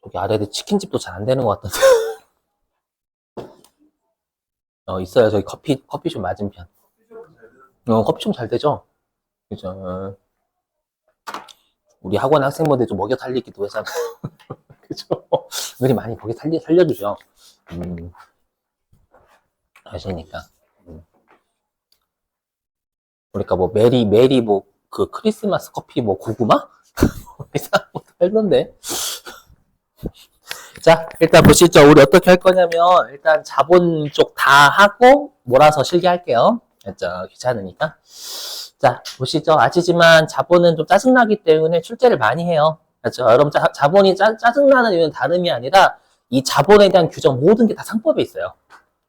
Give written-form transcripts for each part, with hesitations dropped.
여기 아래에 치킨집도 잘 안 되는 것 같던데. 있어요. 저기 커피숍 맞은편. 커피숍 잘 되죠? 그죠? 우리 학원 학생분들 좀 먹여 살리기도 해서. 그죠? 우리 많이 먹여 살려주죠. 아시니까. 그러니까 뭐, 메리 뭐, 그 크리스마스 커피 뭐, 고구마? 이상한 것도 했는데. 자, 일단 보시죠. 우리 어떻게 할 거냐면, 일단 자본 쪽 다 하고, 몰아서 실기할게요. 알죠? 귀찮으니까. 자, 보시죠. 아시지만 자본은 좀 짜증나기 때문에 출제를 많이 해요. 그렇죠? 여러분, 자본이 짜증나는 이유는 다름이 아니라, 이 자본에 대한 규정 모든 게 다 상법에 있어요.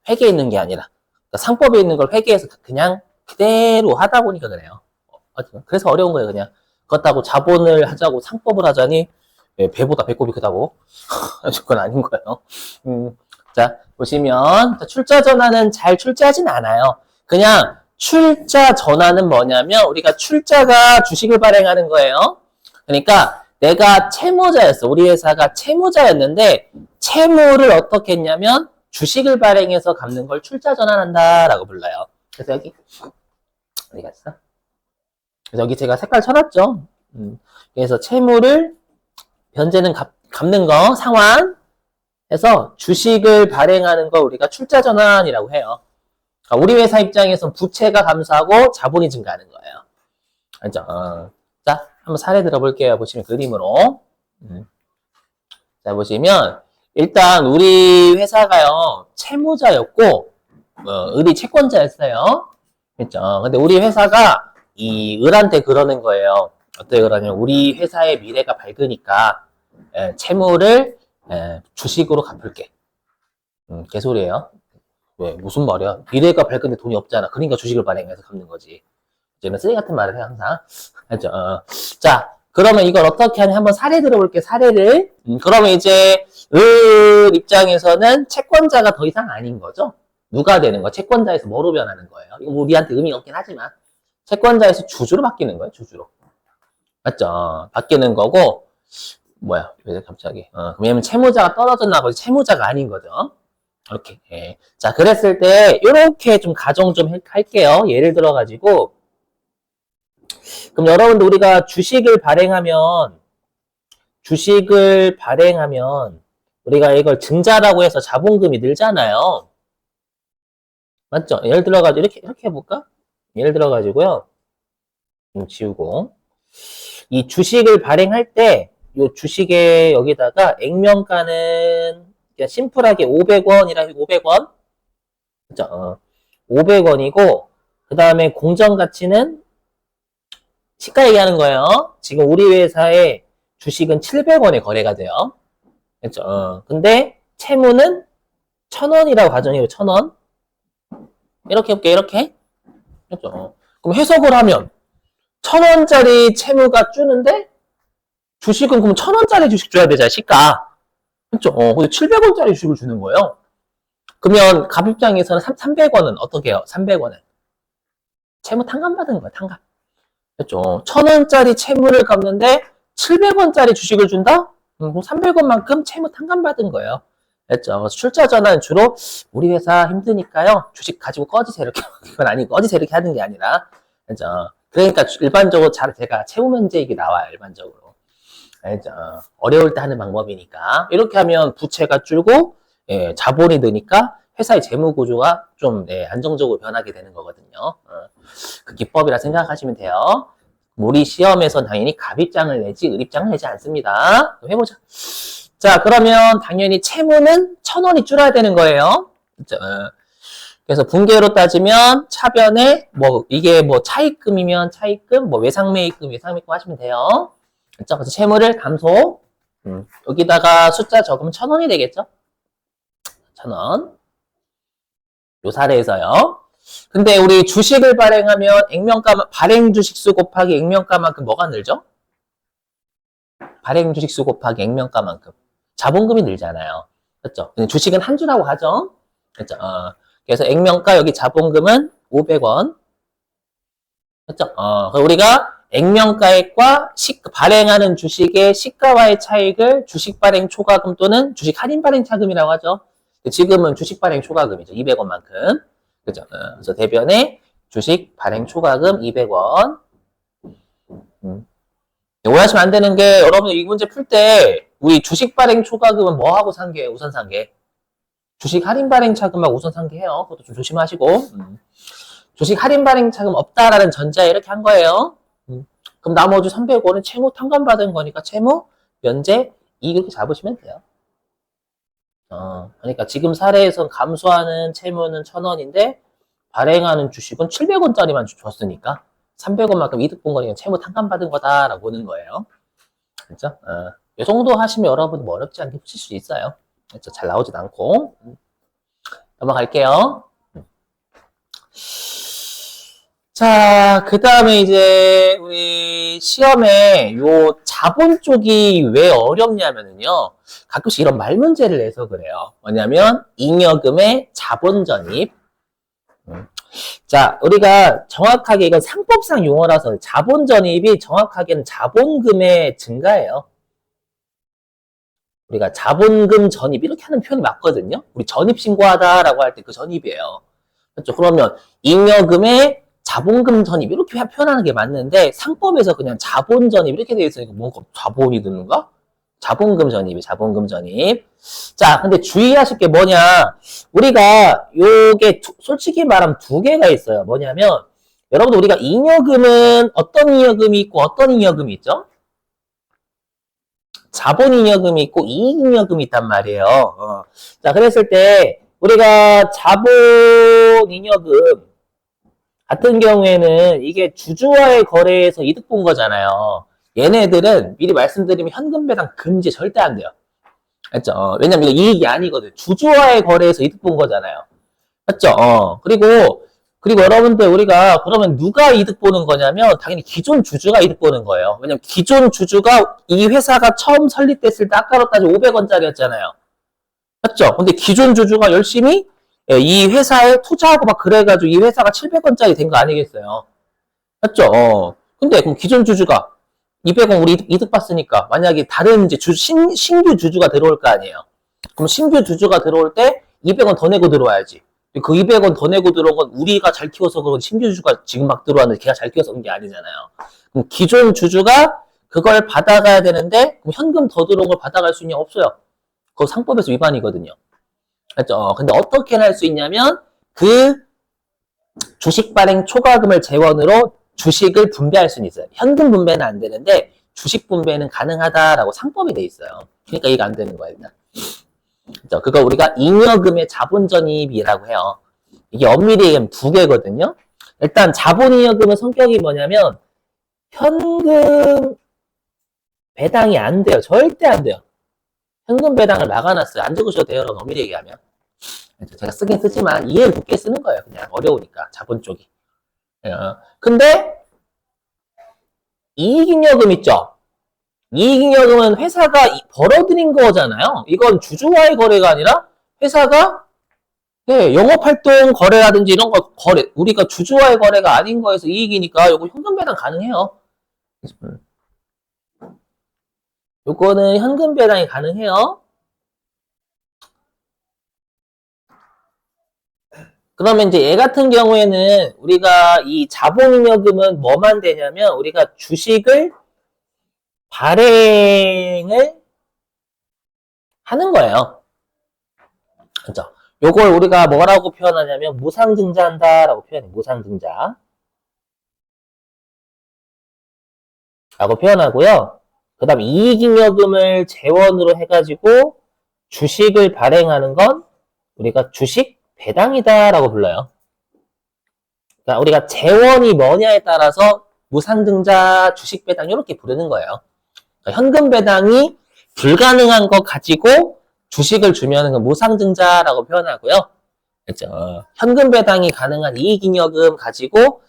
회계에 있는 게 아니라. 그러니까 상법에 있는 걸 회계에서 그냥 그대로 하다 보니까 그래요. 그래서 어려운 거예요, 그냥. 그렇다고 자본을 하자고 상법을 하자니, 배보다 배꼽이 크다고? 그건 아닌 거예요. 자, 보시면, 출자 전환은 잘 출제하진 않아요. 그냥, 출자 전환은 뭐냐면, 우리가 출자가 주식을 발행하는 거예요. 그러니까, 내가 채무자였어. 우리 회사가 채무자였는데, 채무를 어떻게 했냐면, 주식을 발행해서 갚는 걸 출자 전환한다 라고 불러요. 그래서 여기, 어디 갔어? 그래서 여기 제가 색깔 쳐놨죠. 그래서 채무를 현재는 갚는 거 상환 해서 주식을 발행하는 거 우리가 출자 전환이라고 해요. 그러니까 우리 회사 입장에선 부채가 감소하고 자본이 증가하는 거예요. 알죠? 자, 한번 사례 들어볼게요. 보시면 그림으로. 자, 보시면 일단 우리 회사가요 채무자였고 을이 채권자였어요. 그렇죠? 근데 우리 회사가 이 을한테 그러는 거예요. 어떻게 그러냐면 우리 회사의 미래가 밝으니까 채무를 주식으로 갚을게. 개소리예요. 왜? 무슨 말이야? 미래가 밝은데 돈이 없잖아. 그러니까 주식을 발행해서 갚는 거지. 이제는 쓰레기 같은 말을 해 항상. 알죠? 자, 그러면 이걸 어떻게 하냐 한번 사례 들어볼게요. 사례를. 그러면 이제 을 입장에서는 채권자가 더 이상 아닌 거죠. 누가 되는 거야? 채권자에서 뭐로 변하는 거예요? 이거 우리한테 의미가 없긴 하지만 채권자에서 주주로 바뀌는 거예요. 주주로. 맞죠? 바뀌는 거고 뭐야? 왜 갑자기? 왜냐면 채무자가 떨어졌나 보지 채무자가 아닌 거죠. 이렇게. 예. 자, 그랬을 때 이렇게 좀 가정 좀 할게요. 예를 들어 가지고 그럼 여러분들 우리가 주식을 발행하면 우리가 이걸 증자라고 해서 자본금이 늘잖아요. 맞죠? 예를 들어 가지고 이렇게 해볼까? 예를 들어 가지고요. 지우고 이 주식을 발행할 때 이 주식의 여기다가 액면가는 그냥 심플하게 500원이라 500원. 그죠? 500원이고 그 다음에 공정가치는 시가 얘기하는 거예요. 지금 우리 회사의 주식은 700원에 거래가 돼요. 그렇죠? 근데 채무는 1000원이라고 가정해요. 1000원. 이렇게 해볼게. 이렇게. 그렇죠? 그럼 해석을 하면 1000원짜리 채무가 주는데 주식은 그럼 1000원짜리 주식 줘야 되잖아. 시가. 그렇죠? 근데 700원짜리 주식을 주는 거예요. 그러면 갑 입장에서는 300원은 어떻게 해요? 300원은 채무 탕감받은 거야. 탕감. 그렇죠? 1000원짜리 채무를 갚는데 700원짜리 주식을 준다? 그럼 300원만큼 채무 탕감받은 거예요. 그렇죠? 그래서 출자 전환은 주로 우리 회사 힘드니까요. 주식 가지고 꺼지세요. 이렇게. 그건 아니고 꺼지세요. 이렇게 하는 게 아니라. 그렇죠? 그러니까 일반적으로 제가 채무 면제익이 나와요. 일반적으로. 알죠? 어려울 때 하는 방법이니까. 이렇게 하면 부채가 줄고 자본이 느니까 회사의 재무 구조가 좀 안정적으로 변하게 되는 거거든요. 그 기법이라 생각하시면 돼요. 우리 시험에선 당연히 갑입장을 내지 을입장을 내지 않습니다. 해보자. 자, 그러면 당연히 채무는 1000원이 줄어야 되는 거예요. 그렇죠? 그래서 분계로 따지면 차변에 이게 차입금이면 차입금, 외상매입금 하시면 돼요. 그렇죠? 그래서 채무를 감소. 여기다가 숫자 적으면 1000원이 되겠죠? 1000원. 요 사례에서요. 근데 우리 주식을 발행하면 발행 주식수 곱하기 액면가만큼 뭐가 늘죠? 발행 주식수 곱하기 액면가만큼 자본금이 늘잖아요. 그렇죠? 주식은 한 주라고 하죠. 그렇죠? 그래서 액면가 여기 자본금은 500원. 그렇죠? 우리가 액면가액과 발행하는 주식의 시가와의 차익을 주식 발행 초과금 또는 주식 할인 발행 차금이라고 하죠. 지금은 주식 발행 초과금이죠. 200원만큼. 그죠? 그래서 대변에 주식 발행 초과금 200원. 오해하시면 안 되는 게 여러분 이 문제 풀 때 우리 주식 발행 초과금은 뭐 하고 산 게? 우선 산 게. 주식 할인 발행 차금하고 우선 산 게 해요. 그것도 좀 조심하시고. 주식 할인 발행 차금 없다라는 전제에 이렇게 한 거예요. 그럼 나머지 300원은 채무 탕감받은 거니까 채무 면제 이렇게 잡으시면 돼요. 그러니까 지금 사례에선 감수하는 채무는 1,000원인데 발행하는 주식은 700원짜리만 줬으니까 300원만큼 이득 본 거니까 채무 탕감받은 거다라고 보는 거예요. 그렇죠? 이 정도 하시면 여러분 뭐 어렵지 않게 푸실 수 있어요. 그렇죠? 잘 나오지도 않고. 넘어갈게요. 자, 그 다음에 이제 우리 시험에 요 자본 쪽이 왜 어렵냐면요. 가끔씩 이런 말 문제를 내서 그래요. 뭐냐면 잉여금의 자본 전입. 자, 우리가 정확하게 이건 상법상 용어라서 자본 전입이 정확하게는 자본금의 증가예요. 우리가 자본금 전입 이렇게 하는 표현이 맞거든요. 우리 전입 신고하다라고 할 때 그 전입이에요. 그렇죠? 그러면 잉여금의 자본금 전입 이렇게 표현하는 게 맞는데 상법에서 그냥 자본 전입 이렇게 되어 있으니까 뭔가 자본이 드는가? 자본금 전입이 자본금 전입. 자, 근데 주의하실 게 뭐냐? 우리가 요게 솔직히 말하면 두 개가 있어요. 뭐냐면 여러분 우리가 잉여금은 어떤 잉여금이 있고 어떤 잉여금이 있죠? 자본 잉여금이 있고 이익 잉여금이 있단 말이에요. 자, 그랬을 때 우리가 자본 잉여금 같은 경우에는 이게 주주와의 거래에서 이득 본 거잖아요. 얘네들은 미리 말씀드리면 현금 배당 금지 절대 안 돼요. 맞죠? 왜냐면 이거 이익이 아니거든. 주주와의 거래에서 이득 본 거잖아요. 맞죠? 그리고 여러분들 우리가 그러면 누가 이득 보는 거냐면 당연히 기존 주주가 이득 보는 거예요. 왜냐면 기존 주주가 이 회사가 처음 설립됐을 때 아까로 따지면 500원짜리였잖아요. 맞죠? 근데 기존 주주가 열심히 이 회사에 투자하고 막 그래가지고 이 회사가 700원짜리 된 거 아니겠어요? 맞죠? 근데 그럼 기존 주주가 200원 우리 이득 봤으니까 만약에 다른 이제 신규 주주가 들어올 거 아니에요? 그럼 신규 주주가 들어올 때 200원 더 내고 들어와야지. 그 200원 더 내고 들어온 건 우리가 잘 키워서 그런 신규 주주가 지금 막 들어왔는데 걔가 잘 키워서 그런 게 아니잖아요. 그럼 기존 주주가 그걸 받아가야 되는데 그럼 현금 더 들어온 걸 받아갈 수 있냐? 없어요. 그거 상법에서 위반이거든요. 맞죠? 근데 어떻게 할 수 있냐면 그 주식 발행 초과금을 재원으로 주식을 분배할 수는 있어요. 현금 분배는 안 되는데 주식 분배는 가능하다라고 상법이 돼 있어요. 그러니까 이게 안 되는 거예요, 일단. 그죠? 그거 우리가 잉여금의 자본 전입이라고 해요. 이게 엄밀히 얘기하면 두 개거든요. 일단 자본 잉여금은 성격이 뭐냐면 현금 배당이 안 돼요. 절대 안 돼요. 현금 배당을 막아놨어요. 안 적으셔도 돼요, 여러분. 엄밀히 얘기하면. 제가 쓰긴 쓰지만 이해를 돕게 쓰는 거예요. 그냥 어려우니까 자본 쪽이. 근데 이익잉여금 있죠? 이익잉여금은 회사가 벌어들인 거잖아요. 이건 주주와의 거래가 아니라 회사가 영업활동 거래라든지 이런 거 우리가 주주와의 거래가 아닌 거에서 이익이니까 이거 현금 배당 가능해요. 요거는 현금 배당이 가능해요. 그러면 이제 얘 같은 경우에는 우리가 이 자본잉여금은 뭐만 되냐면 우리가 주식을 발행을 하는 거예요. 그죠? 요걸 우리가 뭐라고 표현하냐면 무상증자한다라고 표현해. 무상증자. 라고 표현하고요. 그 다음 이익잉여금을 재원으로 해가지고 주식을 발행하는 건 우리가 주식 배당이다라고 불러요. 그러니까 우리가 재원이 뭐냐에 따라서 무상증자, 주식 배당 이렇게 부르는 거예요. 그러니까 현금 배당이 불가능한 거 가지고 주식을 주면은 무상증자라고 표현하고요. 그렇죠? 현금 배당이 가능한 이익잉여금 가지고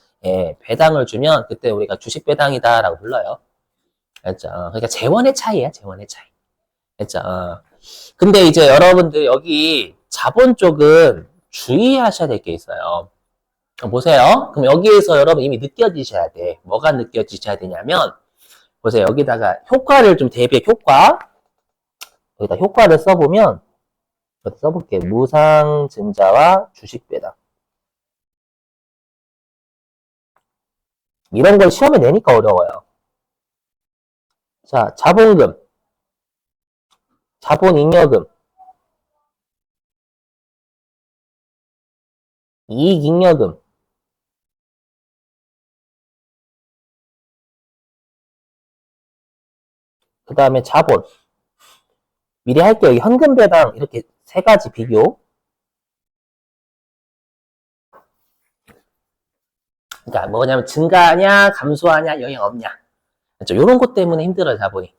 배당을 주면 그때 우리가 주식 배당이다라고 불러요. 그렇죠? 그러니까 재원의 차이야, 재원의 차이. 그렇죠? 근데 이제 여러분들 여기 자본 쪽은 주의하셔야 될 게 있어요. 보세요. 그럼 여기에서 여러분 이미 느껴지셔야 돼. 뭐가 느껴지셔야 되냐면, 보세요. 여기다가 효과를 좀 대비해, 효과. 여기다 효과를 써보면, 여기 써볼게요. 무상증자와 주식배당. 이런 걸 시험에 내니까 어려워요. 자, 자본금, 자본잉여금, 이익잉여금, 그 다음에 자본. 미리 할게요. 여기 현금 배당 이렇게 세 가지 비교. 그러니까 뭐냐면 증가하냐, 감소하냐, 영향 없냐. 그렇죠? 이런 것 때문에 힘들어요, 자본이.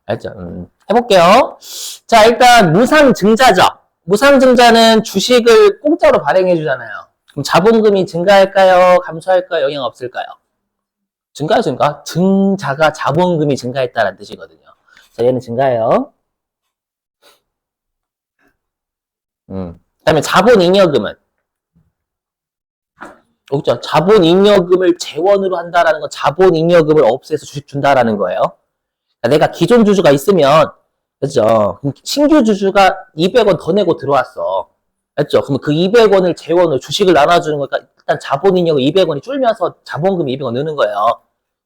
알죠? 해볼게요. 자, 일단 무상증자죠. 무상증자는 주식을 공짜로 발행해 주잖아요. 그럼 자본금이 증가할까요? 감소할까요? 영향 없을까요? 증가요, 증가? 증자가 자본금이 증가했다는 뜻이거든요. 자, 얘는 증가해요. 그 다음에 자본잉여금은 그렇죠. 자본잉여금을 재원으로 한다라는 건 자본잉여금을 없애서 주식 준다라는 거예요. 그러니까 내가 기존 주주가 있으면, 그렇죠. 그럼 신규 주주가 200원 더 내고 들어왔어. 그렇죠. 그럼 그 200원을 재원으로 주식을 나눠주는 거니까 일단 자본잉여금 200원이 줄면서 자본금이 200원 느는 거예요.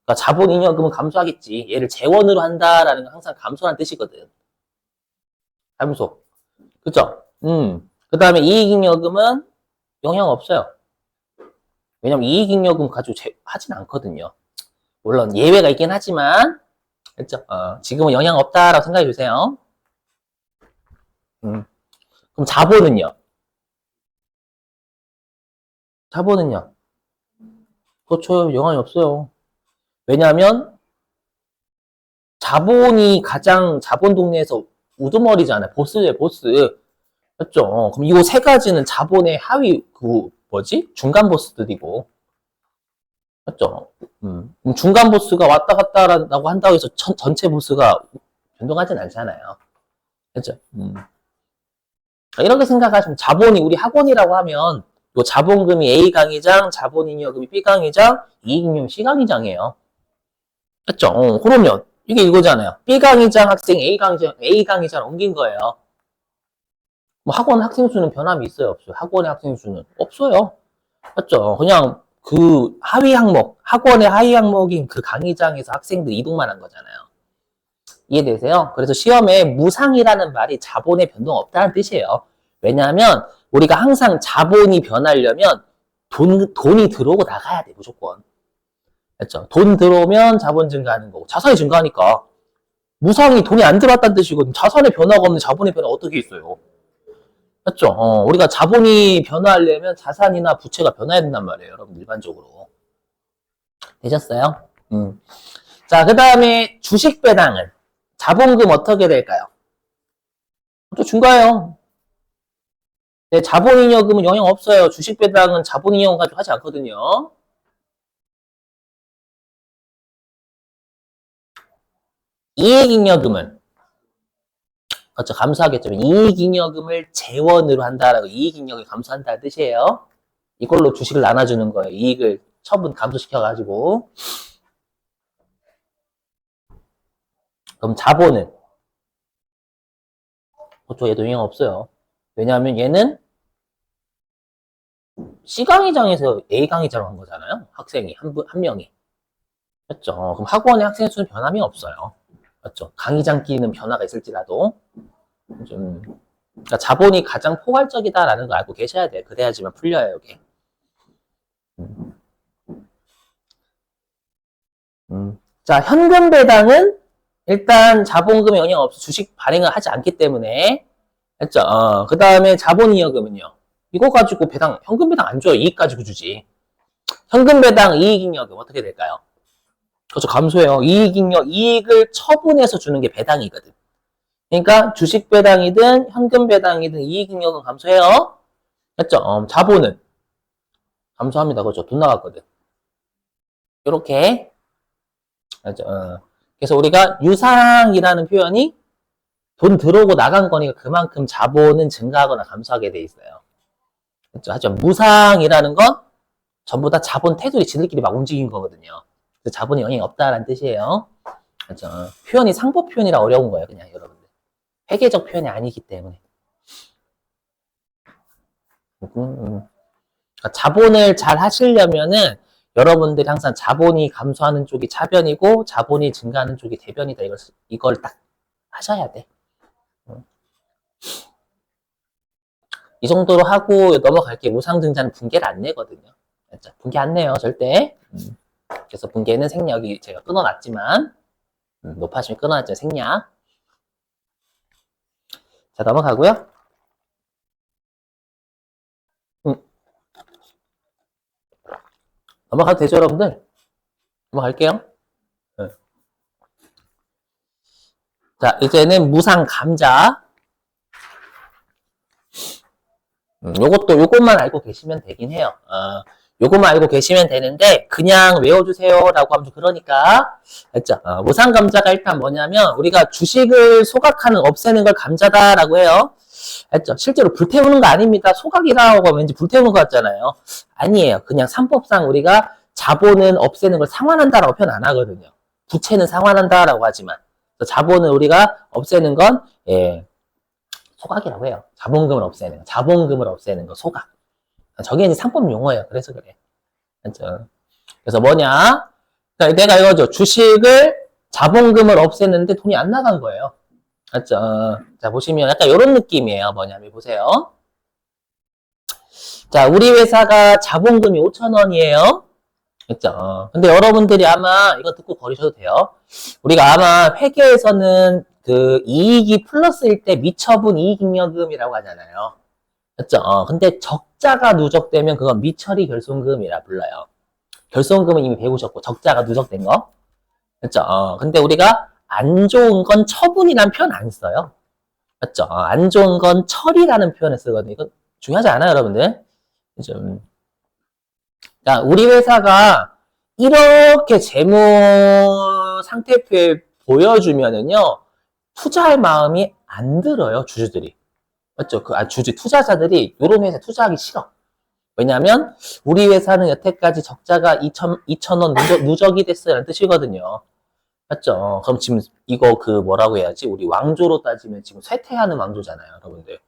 그러니까 자본잉여금은 감소하겠지. 얘를 재원으로 한다라는 건 항상 감소라는 뜻이거든. 감소. 그렇죠. 그 다음에 이익잉여금은 영향 없어요. 왜냐면 이익잉여금 가지고 하진 않거든요. 물론 예외가 있긴 하지만, 그렇죠? 지금은 영향 없다라고 생각해 주세요. 그럼 자본은요? 자본은요? 그렇죠. 영향이 없어요. 왜냐하면 자본이 가장 자본 동네에서 우두머리잖아요. 보스예요, 보스. 그렇죠? 그럼 이 세 가지는 자본의 하위 뭐지? 중간 보스들이고. 맞죠? 중간 보스가 왔다 갔다라고 한다고 해서 전체 보스가 변동하진 않잖아요. 그죠? 이렇게 생각하시면 자본이 우리 학원이라고 하면 요 자본금이 A 강의장, 자본잉여금이 B 강의장, 이익잉여금 C 강의장이에요. 맞죠? 그러면 이게 이거잖아요. B 강의장 학생 A 강의장 옮긴 거예요. 뭐 학원 학생 수는 변함이 있어요, 없어요? 학원의 학생 수는 없어요. 맞죠? 그냥 그 하위 항목, 학원의 하위 항목인 그 강의장에서 학생들 이동만 한 거잖아요. 이해되세요? 그래서 시험에 무상이라는 말이 자본의 변동 없다는 뜻이에요. 왜냐하면 우리가 항상 자본이 변하려면 돈이 들어오고 나가야 돼, 무조건. 그렇죠? 돈 들어오면 자본 증가하는 거고 자산이 증가하니까 무상이 돈이 안 들어왔다는 뜻이거든. 자산의 변화가 없는 자본의 변화가 어떻게 있어요? 맞죠? 우리가 자본이 변화하려면 자산이나 부채가 변화해야 된단 말이에요, 여러분, 일반적으로. 되셨어요? 자, 그 다음에 주식 배당은 자본금 어떻게 될까요? 또 증가해요. 네, 자본잉여금은 영향 없어요. 주식 배당은 자본잉여금 가지고 하지 않거든요. 이익잉여금은 그렇죠. 감소하겠죠. 이익잉여금을 재원으로 한다라고 이익잉여금이 감소한다는 뜻이에요. 이걸로 주식을 나눠주는 거예요. 이익을 처분 감소시켜가지고. 그럼 자본은 그렇죠. 얘도 영향 없어요. 왜냐하면 얘는 C 강의장에서 A 강의장으로 한 거잖아요. 학생이 한 명이. 그렇죠. 그럼 학원의 학생 수는 변함이 없어요. 그렇죠. 강의장끼리는 변화가 있을지라도 좀 그러니까 자본이 가장 포괄적이다라는 거 알고 계셔야 돼요. 그래야지만 풀려요, 여기. 자, 현금 배당은 일단 자본금에 영향 없어 주식 발행을 하지 않기 때문에 했죠. 그 다음에 자본잉여금은요. 이거 가지고 현금 배당 안 줘요. 이익 가지고 주지. 현금 배당, 이익잉여금 어떻게 될까요? 그렇죠. 감소해요. 이익을 처분해서 주는 게 배당이거든. 그러니까 주식 배당이든 현금 배당이든 이익잉여금 감소해요. 했죠. 자본은 감소합니다. 그렇죠. 돈 나갔거든. 이렇게. 그렇죠. 그래서 우리가 유상이라는 표현이 돈 들어오고 나간 거니까 그만큼 자본은 증가하거나 감소하게 돼 있어요. 그렇죠. 하지만 무상이라는 건 전부 다 자본 테두리 지들끼리 막 움직인 거거든요. 자본에 영향이 없다라는 뜻이에요. 그렇죠. 표현이 상법 표현이라 어려운 거예요, 그냥 여러분들. 회계적 표현이 아니기 때문에. 그러니까 자본을 잘 하시려면은 여러분들이 항상 자본이 감소하는 쪽이 차변이고 자본이 증가하는 쪽이 대변이다. 이걸 딱 하셔야 돼. 이 정도로 하고 넘어갈게. 무상증자는 분개를 안 내거든요. 그렇죠? 분개 안 내요, 절대. 그래서 분개는 생략이 제가 끊어놨지만 높아지면 끊어놨죠, 생략. 자, 넘어가고요. 넘어가도 되죠, 여러분들? 넘어갈게요. 자, 이제는 무상 감자. 요것만 알고 계시면 되긴 해요. 요것만 알고 계시면 되는데, 그냥 외워주세요라고 하면 좀 그러니까, 알죠? 무상 감자가 일단 뭐냐면, 우리가 주식을 소각하는, 없애는 걸 감자다라고 해요. 알죠? 실제로 불태우는 거 아닙니다. 소각이라고 하면 왠지 불태우는 것 같잖아요. 아니에요. 그냥 삼법상 우리가 자본은 없애는 걸 상환한다라고 표현 안 하거든요. 부채는 상환한다라고 하지만, 자본을 우리가 없애는 건, 예, 소각이라고 해요. 자본금을 없애는 거. 자본금을 없애는 거, 소각. 저게 이제 상법 용어예요. 그래서 그래. 맞죠? 그래서 뭐냐? 그러니까 내가 이거죠. 주식을 자본금을 없애는데 돈이 안 나간 거예요. 맞죠? 자, 보시면 약간 이런 느낌이에요. 뭐냐면 보세요. 자, 우리 회사가 자본금이 5,000원이에요. 그죠? 근데 여러분들이 아마 이거 듣고 거리셔도 돼요. 우리가 아마 회계에서는 그 이익이 플러스일 때 미처분 이익잉여금이라고 하잖아요. 그죠? 근데 적자가 누적되면 그건 미처리 결손금이라 불러요. 결손금은 이미 배우셨고 적자가 누적된 거. 그죠? 근데 우리가 안 좋은 건 처분이라는 표현 안 써요. 맞죠? 안 좋은 건 처리라는 표현을 쓰거든요. 이거 중요하지 않아요, 여러분들? 좀. 자, 우리 회사가 이렇게 재무 상태표에 보여주면은요, 투자할 마음이 안 들어요, 주주들이. 맞죠? 투자자들이 이런 회사에 투자하기 싫어. 왜냐면, 우리 회사는 여태까지 적자가 2,000원 누적이 됐어요. 라는 뜻이거든요. 맞죠? 그럼 지금 이거 뭐라고 해야지? 우리 왕조로 따지면 지금 쇠퇴하는 왕조잖아요, 여러분들.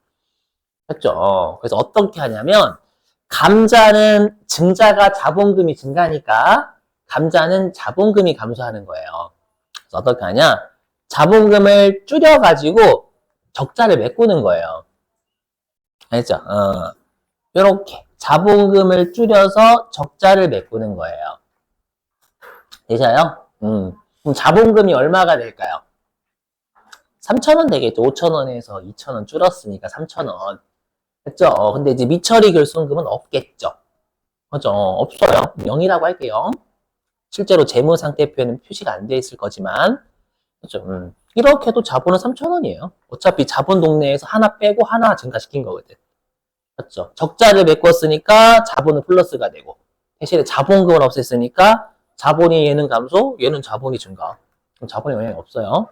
맞죠? 그래서 어떻게 하냐면, 감자는 증자가 자본금이 증가하니까 감자는 자본금이 감소하는 거예요. 그래서 어떻게 하냐? 자본금을 줄여가지고 적자를 메꾸는 거예요. 알죠? 이렇게 자본금을 줄여서 적자를 메꾸는 거예요. 되셔요? 그럼 자본금이 얼마가 될까요? 3,000원 되겠죠. 5,000원에서 2,000원 줄었으니까 3,000원. 됐죠? 근데 이제 미처리 결손금은 없겠죠. 그죠? 없어요. 0이라고 할게요. 실제로 재무상태표에는 표시가 안 돼 있을 거지만, 그죠? 이렇게 해도 자본은 3,000원이에요. 어차피 자본 동네에서 하나 빼고 하나 증가시킨 거거든. 맞죠? 적자를 메꿨으니까 자본은 플러스가 되고, 대신에 자본금을 없앴으니까 자본이 얘는 감소, 얘는 자본이 증가. 그럼 자본에 영향이 없어요.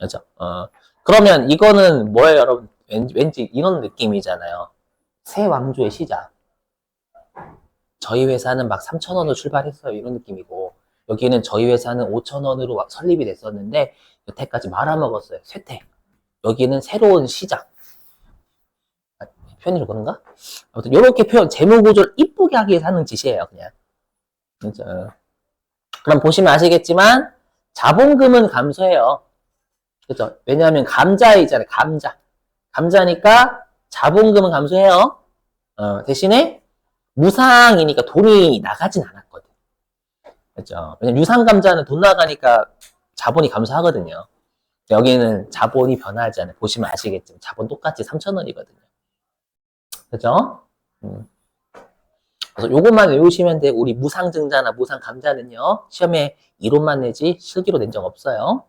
그죠? 그러면 이거는 뭐예요, 여러분? 왠지 이런 느낌이잖아요. 새 왕조의 시작. 저희 회사는 막 3,000원으로 출발했어요. 이런 느낌이고, 여기는 저희 회사는 5,000원으로 설립이 됐었는데, 여태까지 말아먹었어요. 쇠퇴. 여기는 새로운 시작. 표현이 그런가? 아무튼, 이렇게 재무구조를 이쁘게 하기 위해서 하는 짓이에요, 그냥. 그죠? 그럼 보시면 아시겠지만, 자본금은 감소해요. 그죠? 왜냐하면 감자이잖아요, 감자. 감자니까 자본금은 감소해요. 대신에 무상이니까 돈이 나가진 않았거든. 그죠? 왜냐면 유상 감자는 돈 나가니까 자본이 감소하거든요. 여기는 자본이 변하지 않아요. 보시면 아시겠지만 자본 똑같이 3,000원이거든요. 그죠? 그래서 요것만 외우시면 돼요. 우리 무상증자나 무상감자는요. 시험에 이론만 내지 실기로 낸 적 없어요.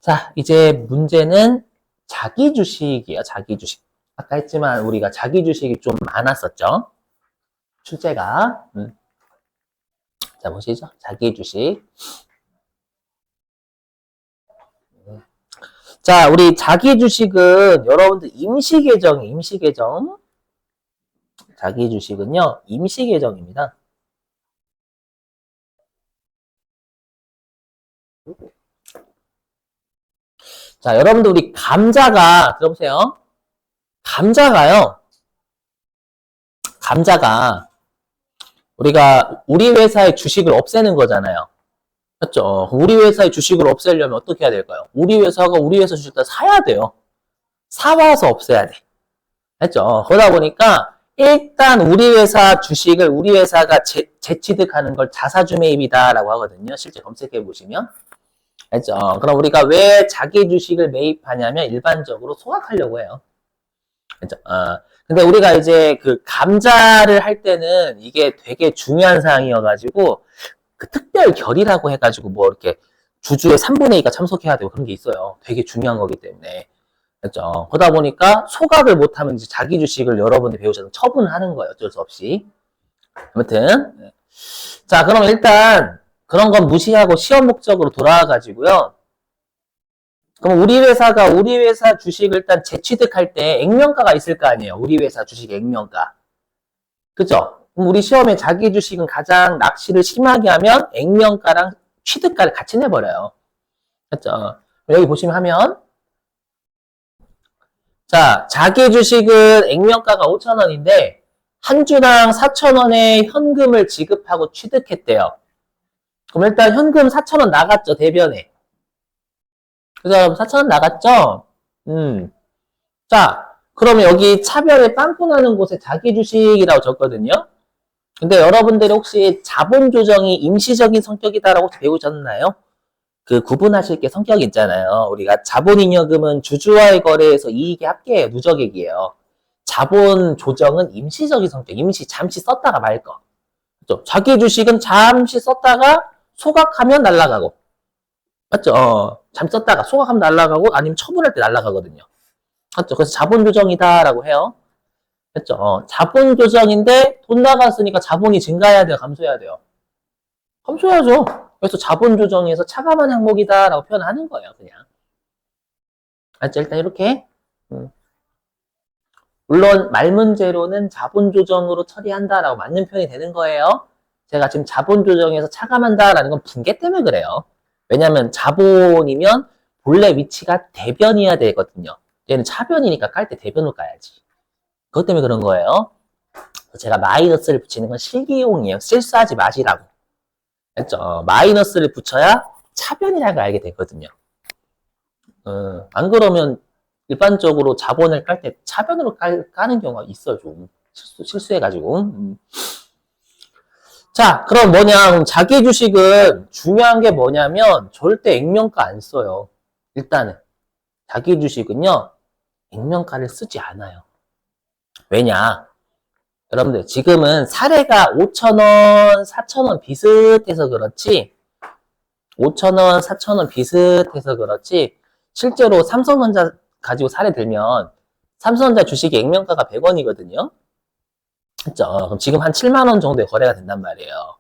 자, 이제 문제는 자기 주식이에요. 자기 주식. 아까 했지만 우리가 자기 주식이 좀 많았었죠. 출제가. 자, 보시죠. 자기 주식. 자, 우리 자기 주식은 여러분들 임시계정이에요. 임시계정. 자기 주식은요, 임시 계정입니다. 자, 여러분들 우리 감자가 들어보세요. 감자가 우리가 우리 회사의 주식을 없애는 거잖아요. 맞죠? 우리 회사의 주식을 없애려면 어떻게 해야 될까요? 우리 회사가 우리 회사 주식을 다 사야 돼요. 사와서 없애야 돼. 했죠? 그러다 보니까 일단 우리 회사 주식을 우리 회사가 재취득하는 걸 자사주 매입이다라고 하거든요. 실제 검색해 보시면. 알죠? 그럼 우리가 왜 자기 주식을 매입하냐면 일반적으로 소각하려고 해요. 알죠? 근데 우리가 이제 그 감자를 할 때는 이게 되게 중요한 사항이어가지고 그 특별 결의라고 해가지고 뭐 이렇게 주주의 3분의 2가 참석해야 되고 그런 게 있어요. 되게 중요한 거기 때문에. 그렇죠? 그러다 보니까 소각을 못하면 이제 자기 주식을 여러분들이 배우셔서 처분하는 거예요. 어쩔 수 없이. 아무튼. 자, 그럼 일단 그런 건 무시하고 시험 목적으로 돌아와가지고요. 그럼 우리 회사가 우리 회사 주식을 일단 재취득할 때 액면가가 있을 거 아니에요. 우리 회사 주식 액면가. 그죠? 그럼 우리 시험에 자기 주식은 가장 낚시를 심하게 하면 액면가랑 취득가를 같이 내버려요. 그죠? 여기 보시면 하면 자, 자기 주식은 액면가가 5,000원인데 한 주당 4,000원의 현금을 지급하고 취득했대요. 그럼 일단 현금 4,000원 나갔죠, 대변에. 그죠? 4,000원 나갔죠? 자, 그러면 여기 차별에 빵꾸 나는 곳에 자기 주식이라고 적거든요. 근데 여러분들이 혹시 자본 조정이 임시적인 성격이다라고 혹시 배우셨나요? 그 구분하실 게 성격이 있잖아요. 우리가 자본잉여금은 주주와의 거래에서 이익의 합계예요. 누적액이에요. 자본 조정은 임시적인 성격, 잠시 썼다가 말 거. 그렇죠? 자기 주식은 잠시 썼다가 소각하면 날아가고. 맞죠? 잠시 썼다가 소각하면 날아가고 아니면 처분할 때 날아가거든요. 맞죠? 그래서 자본 조정이다라고 해요. 그렇죠? 자본 조정인데 돈 나갔으니까 자본이 증가해야 돼요, 감소해야 돼요? 감소해야죠. 그래서 자본 조정에서 차감한 항목이다라고 표현하는 거예요, 그냥. 알죠? 일단 이렇게. 물론 말 문제로는 자본 조정으로 처리한다라고 맞는 표현이 되는 거예요. 제가 지금 자본 조정에서 차감한다라는 건 붕괴 때문에 그래요. 왜냐하면 자본이면 본래 위치가 대변이어야 되거든요. 얘는 차변이니까 깔 때 대변을 까야지. 그것 때문에 그런 거예요. 제가 마이너스를 붙이는 건 실기용이에요. 실수하지 마시라고. 했죠. 마이너스를 붙여야 차변이라는 걸 알게 되거든요. 안 그러면 일반적으로 자본을 깔 때 차변으로 까는 경우가 있어요. 좀 실수해가지고. 자, 그럼 뭐냐? 자기 주식은 중요한 게 뭐냐면 절대 액면가 안 써요. 일단은 자기 주식은요 액면가를 쓰지 않아요. 왜냐? 여러분들 지금은 사례가 5,000원, 4,000원 비슷해서 그렇지 5,000원, 4,000원 비슷해서 그렇지 실제로 삼성전자 가지고 사례 들면 삼성전자 주식의 액면가가 100원이거든요. 그죠? 그럼 지금 한 7만 원 정도의 거래가 된단 말이에요.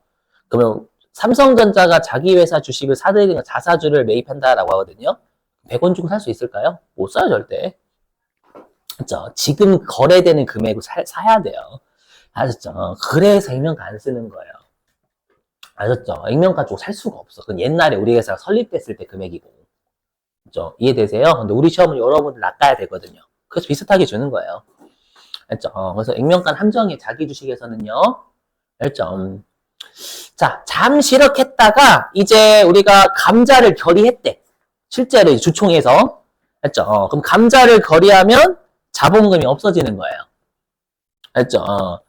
그러면 삼성전자가 자기 회사 주식을 사들이는 자사주를 매입한다라고 하거든요. 100원 주고 살 수 있을까요? 못 사요, 절대. 그죠? 지금 거래되는 금액을 사야 돼요. 아셨죠? 그래서 액면가 안 쓰는 거예요. 아셨죠? 액면가 주고 살 수가 없어. 그건 옛날에 우리 회사가 설립됐을 때 금액이고. 그죠? 이해되세요? 근데 우리 시험은 여러분들 낚아야 되거든요. 그래서 비슷하게 주는 거예요. 알죠? 그래서 액면가는 함정이에요. 자기 주식에서는요. 알죠? 자, 잠시 이렇게 했다가 이제 우리가 감자를 결의했대. 실제로 주총에서. 알죠? 그럼 감자를 결의하면 자본금이 없어지는 거예요. 알죠?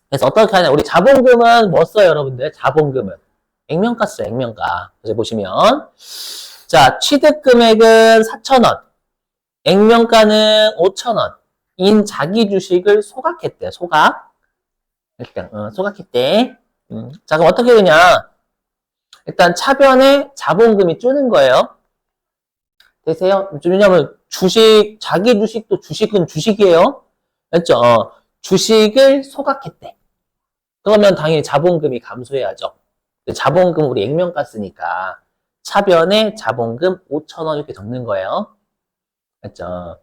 그래서 어떻게 하냐. 우리 자본금은 뭐 써요, 여러분들? 자본금은. 액면가 써요, 액면가. 그래서 보시면. 자, 취득 금액은 4,000원. 액면가는 5,000원. 인 자기 주식을 소각했대요, 소각. 일단, 소각했대. 자, 그럼 어떻게 되냐. 일단 차변에 자본금이 주는 거예요. 되세요? 왜냐면 주식, 자기 주식도 주식은 주식이에요. 맞죠? 주식을 소각했대. 그러면 당연히 자본금이 감소해야죠. 자본금 우리 액면가 쓰니까 차변에 자본금 5,000원 이렇게 적는 거예요. 맞죠?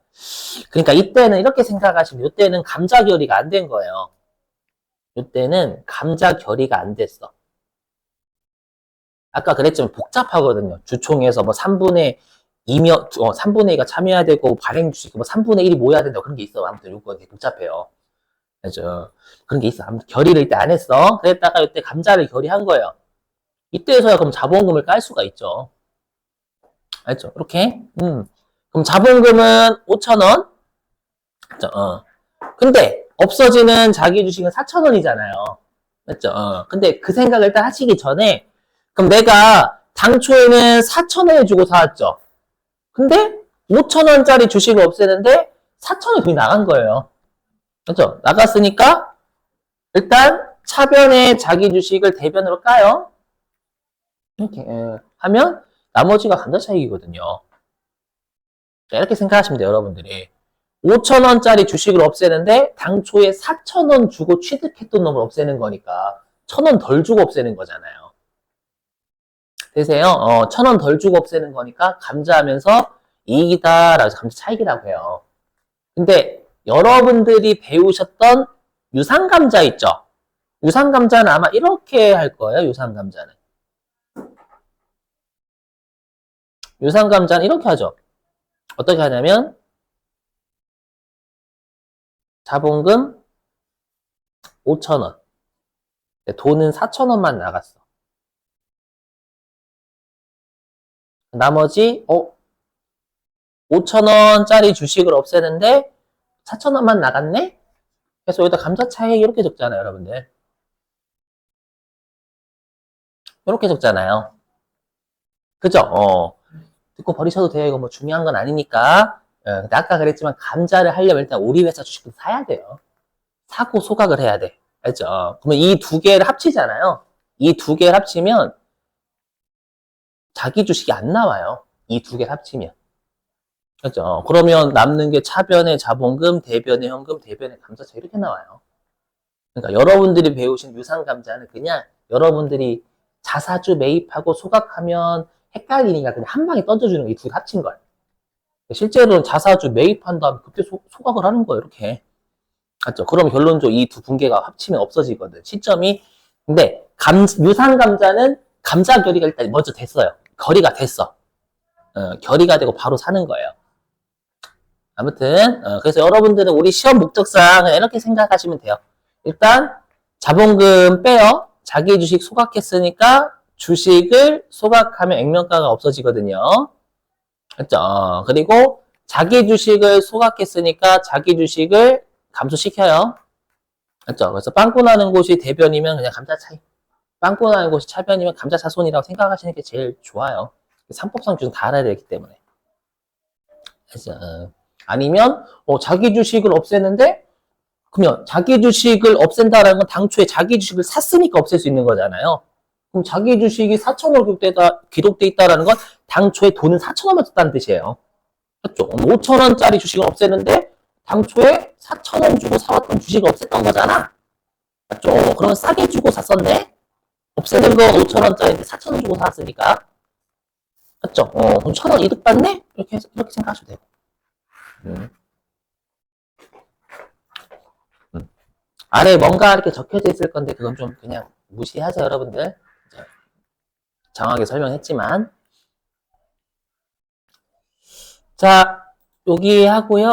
그러니까 이때는 이렇게 생각하시면 이때는 감자 결의가 안 된 거예요. 이때는 감자 결의가 안 됐어. 아까 그랬지만 복잡하거든요. 주총에서 뭐 3분의 2면, 3분의 2가 참여해야 되고, 발행 주식, 뭐 3분의 1이 모여야 된다. 그런 게 있어. 아무튼 요거 되게 복잡해요. 그죠? 그런 게 있어. 아무튼 결의를 이때 안 했어. 그랬다가 이때 감자를 결의한 거예요. 이때서야 그럼 자본금을 깔 수가 있죠. 알죠? 이렇게. 그럼 자본금은 5,000원. 근데 없어지는 자기 주식은 4,000원이잖아요. 맞죠? 근데 그 생각을 일단 하시기 전에 그럼 내가 당초에는 4,000원에 주고 사왔죠. 근데 5,000원짜리 주식을 없애는데 4,000원이 돈이 나간 거예요. 그렇죠? 나갔으니까 일단 차변에 자기 주식을 대변으로 까요. 이렇게 하면 나머지가 감자 차익이거든요. 이렇게 생각하시면 돼요, 여러분들이. 5,000원짜리 주식을 없애는데 당초에 4,000원 주고 취득했던 놈을 없애는 거니까 1,000원 덜 주고 없애는 거잖아요. 되세요? 1,000원 덜 주고 없애는 거니까 감자하면서 이익이다라고 해서 감자 차익이라고 해요. 근데 여러분들이 배우셨던 유상감자 있죠? 유상감자는 아마 이렇게 할 거예요, 유상감자는. 유상감자는 이렇게 하죠. 어떻게 하냐면 자본금 5,000원. 돈은 4,000원만 나갔어. 나머지 5,000원짜리 주식을 없애는데 4,000원만 나갔네? 그래서 여기다 감자 차익 이렇게 적잖아요, 여러분들. 이렇게 적잖아요. 그죠? 듣고 버리셔도 돼요. 이거 뭐 중요한 건 아니니까. 근데 아까 그랬지만 감자를 하려면 일단 우리 회사 주식도 사야 돼요. 사고 소각을 해야 돼. 알죠? 그러면 이 두 개를 합치잖아요. 이 두 개를 합치면 자기 주식이 안 나와요. 이 두 개를 합치면. 그죠? 그러면 남는 게 차변의 자본금, 대변의 현금, 대변의 감자차 이렇게 나와요. 그러니까 여러분들이 배우신 유상감자는 그냥 여러분들이 자사주 매입하고 소각하면 헷갈리니까 그냥 한 방에 던져주는 거 이 두 개 합친 걸. 실제로는 자사주 매입한 다음에 그때 소각을 하는 거예요. 이렇게. 맞죠? 그럼 결론적으로 이 두 분계가 합치면 없어지거든. 시점이. 근데 유상감자는 감자 결의가 일단 먼저 됐어요. 결의가 됐어. 결의가 되고 바로 사는 거예요. 아무튼 그래서 여러분들은 우리 시험 목적상 이렇게 생각하시면 돼요. 일단 자본금 빼요. 자기 주식 소각했으니까 주식을 소각하면 액면가가 없어지거든요. 그렇죠? 그리고 자기 주식을 소각했으니까 자기 주식을 감소시켜요. 그렇죠? 그래서 빵꾸 나는 곳이 대변이면 그냥 감자 차이. 빵꾸 나는 곳이 차변이면 감자 차손이라고 생각하시는 게 제일 좋아요. 삼법상 규정 다 알아야 되기 때문에. 그래서 아니면 자기 주식을 없애는데 그러면 자기 주식을 없앤다라는 건 당초에 자기 주식을 샀으니까 없앨 수 있는 거잖아요. 그럼 자기 주식이 4,000원 기록돼 있다라는 건 당초에 돈은 4,000원만 썼다는 뜻이에요. 그렇죠? 5,000원짜리 주식을 없애는데 당초에 4,000원 주고 사왔던 주식을 없앴던 거잖아. 그렇죠? 그러면 싸게 주고 샀었네? 없애는 거 5,000원짜리인데 4,000원 주고 샀으니까. 맞죠? 그럼 1,000원 이득 받네? 이렇게 생각하셔도 돼요. 아래 뭔가 이렇게 적혀져 있을 건데 그건 좀 그냥 무시하세요, 여러분들. 정확하게 설명했지만. 자, 여기 하고요.